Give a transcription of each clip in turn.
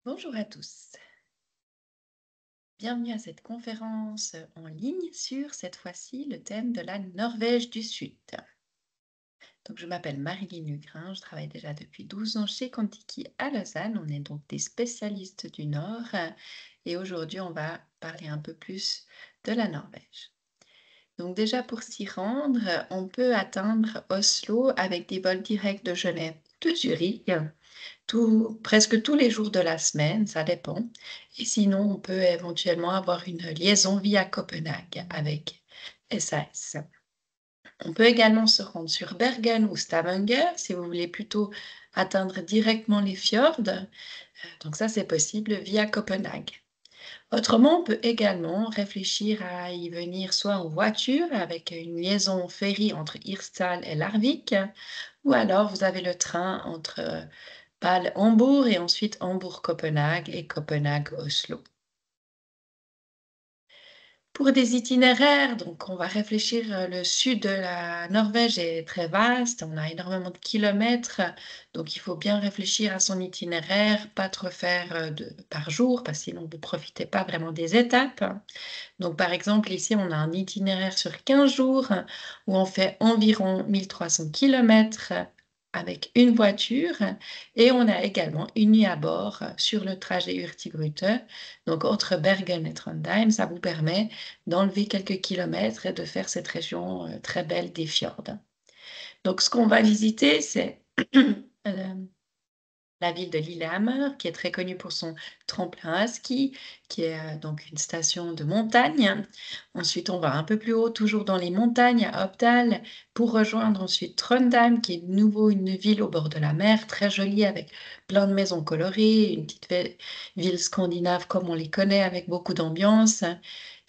Bonjour à tous, bienvenue à cette conférence en ligne sur cette fois-ci le thème de la Norvège du Sud. Donc, je m'appelle Marilyn Lugrin, je travaille déjà depuis 12 ans chez Contiki à Lausanne. On est donc des spécialistes du Nord et aujourd'hui on va parler un peu plus de la Norvège. Donc déjà pour s'y rendre, on peut atteindre Oslo avec des vols directs de Genève, de Zurich. Presque tous les jours de la semaine, ça dépend. Et sinon, on peut éventuellement avoir une liaison via Copenhague avec SAS. On peut également se rendre sur Bergen ou Stavanger si vous voulez plutôt atteindre directement les fjords. Donc ça, c'est possible via Copenhague. Autrement, on peut également réfléchir à y venir soit en voiture avec une liaison ferry entre Hirstal et Larvik, ou alors vous avez le train entre Bâle-Hambourg et ensuite Hambourg-Copenhague et Copenhague-Oslo. Pour des itinéraires, donc on va réfléchir, le sud de la Norvège est très vaste, on a énormément de kilomètres, donc il faut bien réfléchir à son itinéraire, pas trop faire, par jour parce que sinon vous ne profitez pas vraiment des étapes. Donc par exemple ici, on a un itinéraire sur 15 jours où on fait environ 1 300 kilomètres avec une voiture et on a également une nuit à bord sur le trajet Hurtigrute. Donc entre Bergen et Trondheim, ça vous permet d'enlever quelques kilomètres et de faire cette région très belle des fjords. Donc ce qu'on va visiter, c'est euh, la ville de Lillehammer, qui est très connue pour son tremplin à ski, qui est donc une station de montagne. Ensuite, on va un peu plus haut, toujours dans les montagnes, à Oppdal, pour rejoindre ensuite Trondheim, qui est de nouveau une ville au bord de la mer, très jolie, avec plein de maisons colorées, une petite ville scandinave comme on les connaît, avec beaucoup d'ambiance.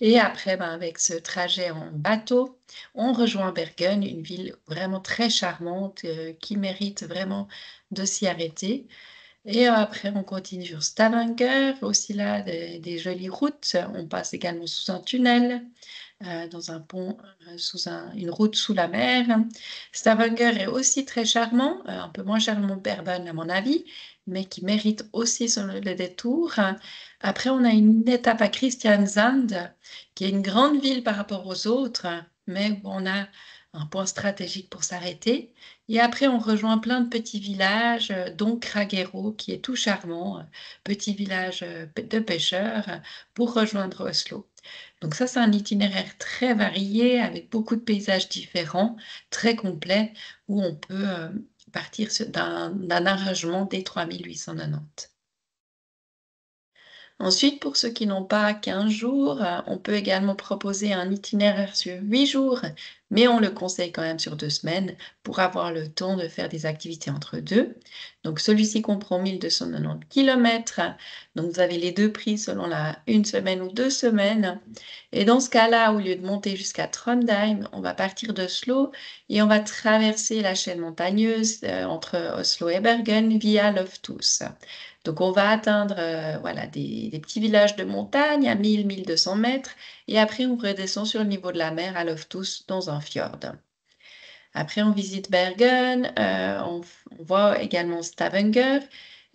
Et après, ben, avec ce trajet en bateau, on rejoint Bergen, une ville vraiment très charmante, qui mérite vraiment de s'y arrêter. Et après, on continue sur Stavanger, aussi là, des jolies routes. On passe également sous un tunnel, dans un pont, une route sous la mer. Stavanger est aussi très charmant, un peu moins charmant que Bergen à mon avis, mais qui mérite aussi le détour. Après, on a une étape à Kristiansand, qui est une grande ville par rapport aux autres, mais où on a un point stratégique pour s'arrêter. Et après, on rejoint plein de petits villages, dont Kragero, qui est tout charmant, petit village de pêcheurs, pour rejoindre Oslo. Donc ça, c'est un itinéraire très varié, avec beaucoup de paysages différents, très complet, où on peut partir d'un arrangement des 3890. Ensuite, pour ceux qui n'ont pas 15 jours, on peut également proposer un itinéraire sur 8 jours, mais on le conseille quand même sur 2 semaines pour avoir le temps de faire des activités entre deux. Donc celui-ci comprend 1 290 kilomètres. Donc vous avez les deux prix selon la une semaine ou 2 semaines. Et dans ce cas-là, au lieu de monter jusqu'à Trondheim, on va partir d'Oslo et on va traverser la chaîne montagneuse entre Oslo et Bergen via Loftus. Donc on va atteindre voilà, des petits villages de montagne à 1 200 mètres et après on redescend sur le niveau de la mer à Loftus dans un fjord. Après on visite Bergen, on voit également Stavanger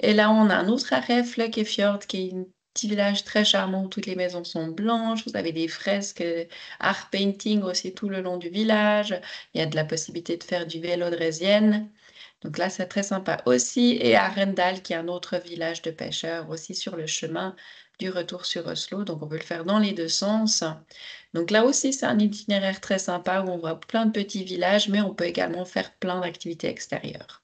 et là on a un autre arrêt, Flekkefjord, qui est un petit village très charmant où toutes les maisons sont blanches, vous avez des fresques, art painting aussi tout le long du village, il y a de la possibilité de faire du vélo draisienne. Donc là, c'est très sympa aussi. Et Arendal, qui est un autre village de pêcheurs, aussi sur le chemin du retour sur Oslo. Donc on peut le faire dans les deux sens. Donc là aussi, c'est un itinéraire très sympa où on voit plein de petits villages, mais on peut également faire plein d'activités extérieures.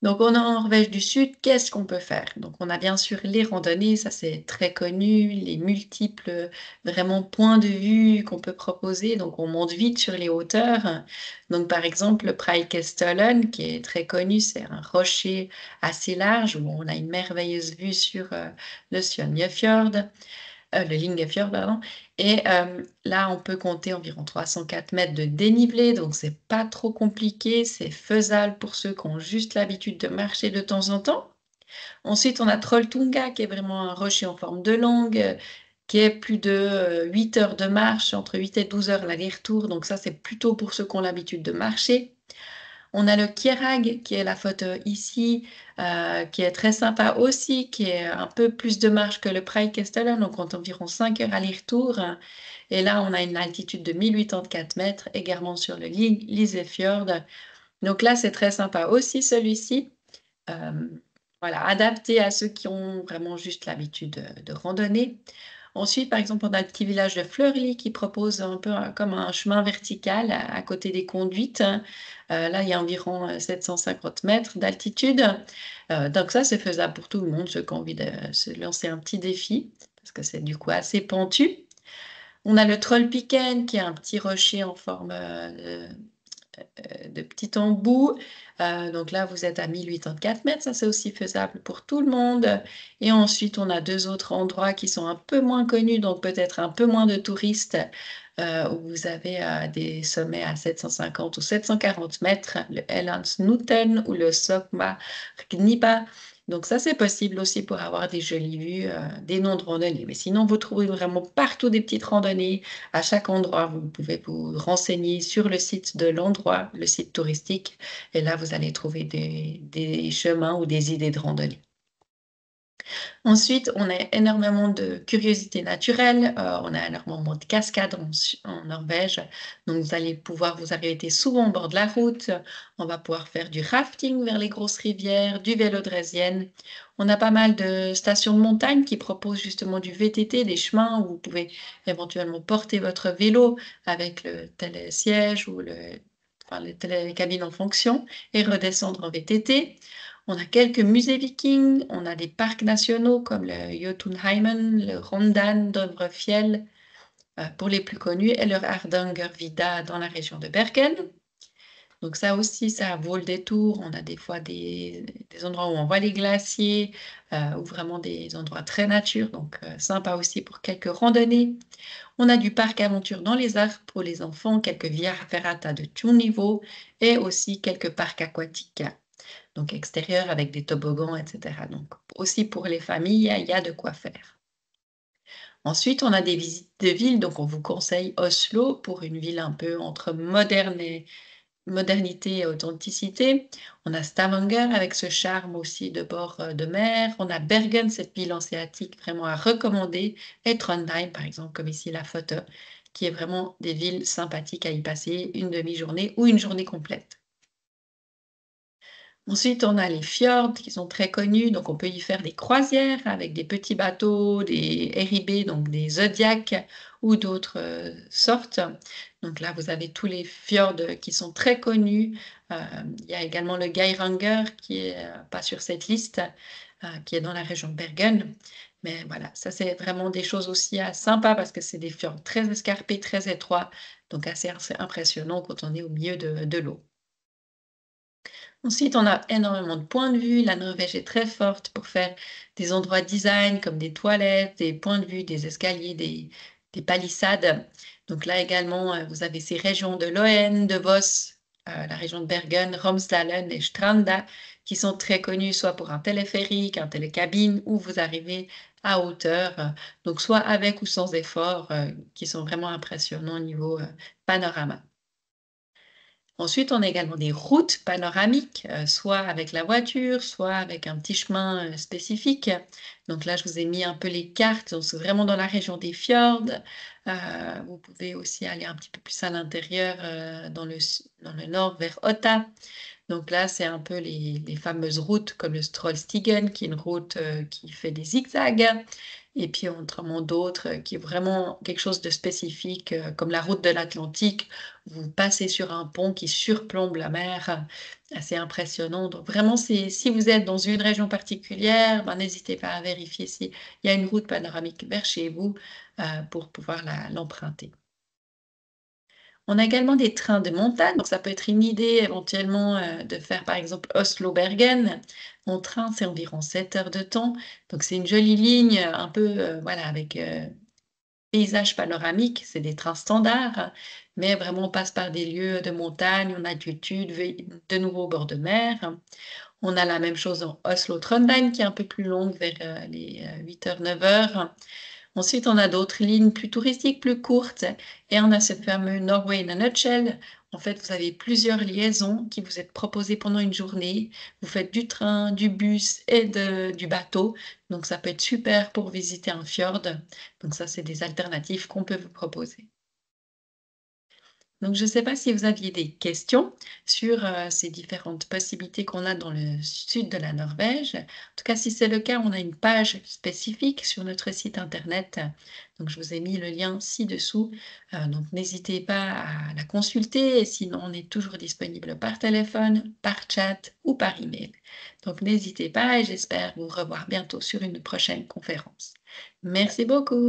Donc, on est en Norvège du Sud, qu'est-ce qu'on peut faire? Donc, on a bien sûr les randonnées, ça c'est très connu, les multiples vraiment points de vue qu'on peut proposer. Donc, on monte vite sur les hauteurs. Donc, par exemple, le Preikestolen, qui est très connu, c'est un rocher assez large où on a une merveilleuse vue sur le Sjónarfjord le Lingefjord, pardon. Et là, on peut compter environ 304 mètres de dénivelé, donc c'est pas trop compliqué, c'est faisable pour ceux qui ont juste l'habitude de marcher de temps en temps. Ensuite, on a Trolltunga, qui est vraiment un rocher en forme de langue, qui est plus de 8 heures de marche, entre 8 et 12 heures l'aller-retour, donc ça, c'est plutôt pour ceux qui ont l'habitude de marcher. On a le Kjerag, qui est la photo ici, qui est très sympa aussi, qui est un peu plus de marche que le Preikestolen, donc compte environ 5 heures aller-retour. Et là, on a une altitude de 1084 mètres, également sur le Lysefjord. Donc là, c'est très sympa aussi celui-ci. Euh, voilà, adapté à ceux qui ont vraiment juste l'habitude de randonner. Ensuite, par exemple, on a le petit village de Fleurly qui propose un peu comme un chemin vertical à côté des conduites. Là, il y a environ 750 mètres d'altitude. Donc ça, c'est faisable pour tout le monde, ceux qui ont envie de se lancer un petit défi, parce que c'est du coup assez pentu. On a le Trollpiken, qui est un petit rocher en forme de petit embout. Donc là, vous êtes à 1084 mètres, ça c'est aussi faisable pour tout le monde. Et ensuite, on a deux autres endroits qui sont un peu moins connus, donc peut-être un peu moins de touristes, où vous avez des sommets à 750 ou 740 mètres, le Ellandsnuten ou le Sokma-Gnipa. Donc ça, c'est possible aussi pour avoir des jolies vues, des noms de randonnées. Mais sinon, vous trouvez vraiment partout des petites randonnées. À chaque endroit, vous pouvez vous renseigner sur le site de l'endroit, le site touristique, et là, vous allez trouver des chemins ou des idées de randonnée. Ensuite, on a énormément de curiosités naturelles, on a énormément de cascades en Norvège, donc vous allez pouvoir vous arrêter souvent au bord de la route, on va pouvoir faire du rafting vers les grosses rivières, du vélo draisienne. On a pas mal de stations de montagne qui proposent justement du VTT, des chemins où vous pouvez éventuellement porter votre vélo avec le télésiège ou enfin, les télécabines en fonction et redescendre en VTT. On a quelques musées vikings, on a des parcs nationaux comme le Jotunheimen, le Rondane d'Ovrefjell pour les plus connus et le Hardangervidda dans la région de Bergen. Donc ça aussi, ça vaut le détour. On a des fois des endroits où on voit les glaciers ou vraiment des endroits très nature, donc sympa aussi pour quelques randonnées. On a du parc aventure dans les Alpes pour les enfants, quelques via ferrata de tout niveau et aussi quelques parcs aquatiques donc extérieur avec des toboggans, etc. Donc aussi pour les familles, il y a de quoi faire. Ensuite, on a des visites de villes, donc on vous conseille Oslo pour une ville un peu entre modernité et authenticité. On a Stavanger avec ce charme aussi de bord de mer. On a Bergen, cette ville hanséatique vraiment à recommander. Et Trondheim, par exemple, comme ici la photo, qui est vraiment des villes sympathiques à y passer une demi-journée ou une journée complète. Ensuite, on a les fjords qui sont très connus, donc on peut y faire des croisières avec des petits bateaux, des RIB, donc des zodiacs ou d'autres sortes. Donc là, vous avez tous les fjords qui sont très connus. Euh, il y a également le Geiranger qui est pas sur cette liste, qui est dans la région de Bergen. Mais voilà, ça c'est vraiment des choses aussi sympas parce que c'est des fjords très escarpés, très étroits, donc assez impressionnant quand on est au milieu de l'eau. Ensuite, on a énormément de points de vue. La Norvège est très forte pour faire des endroits design comme des toilettes, des points de vue, des escaliers, des palissades. Donc là également, vous avez ces régions de Loen, de Voss, la région de Bergen, Romsdalen et Stranda qui sont très connues soit pour un téléphérique, un télécabine, où vous arrivez à hauteur, donc soit avec ou sans effort, qui sont vraiment impressionnants au niveau panorama. Ensuite, on a également des routes panoramiques, soit avec la voiture, soit avec un petit chemin spécifique. Donc là, je vous ai mis un peu les cartes. Donc, c'est vraiment dans la région des fjords. Vous pouvez aussi aller un petit peu plus à l'intérieur, dans le nord, vers Otta. Donc là, c'est un peu les fameuses routes comme le Strollstigen, qui est une route qui fait des zigzags. Et puis, autrement d'autres qui est vraiment quelque chose de spécifique, comme la route de l'Atlantique. Vous passez sur un pont qui surplombe la mer, assez impressionnant. Donc vraiment, si vous êtes dans une région particulière, ben, n'hésitez pas à vérifier s'il y a une route panoramique vers chez vous pour pouvoir l'emprunter. On a également des trains de montagne, donc ça peut être une idée éventuellement de faire par exemple Oslo-Bergen. En train, c'est environ 7 heures de temps, donc c'est une jolie ligne un peu voilà, avec paysage panoramique, c'est des trains standards, mais vraiment on passe par des lieux de montagne, en altitude, de nouveau au bord de mer. On a la même chose en Oslo-Trondheim qui est un peu plus longue vers les 8 heures, 9 heures. Ensuite, on a d'autres lignes plus touristiques, plus courtes, et on a ce fameux Norway in a nutshell. En fait, vous avez plusieurs liaisons qui vous êtes proposées pendant une journée. Vous faites du train, du bus et du bateau. Donc, ça peut être super pour visiter un fjord. Donc, ça, c'est des alternatives qu'on peut vous proposer. Donc, je ne sais pas si vous aviez des questions sur ces différentes possibilités qu'on a dans le sud de la Norvège. En tout cas, si c'est le cas, on a une page spécifique sur notre site internet. Donc, je vous ai mis le lien ci-dessous. Donc, n'hésitez pas à la consulter. Et sinon, on est toujours disponible par téléphone, par chat ou par email. Donc, n'hésitez pas et j'espère vous revoir bientôt sur une prochaine conférence. Merci beaucoup.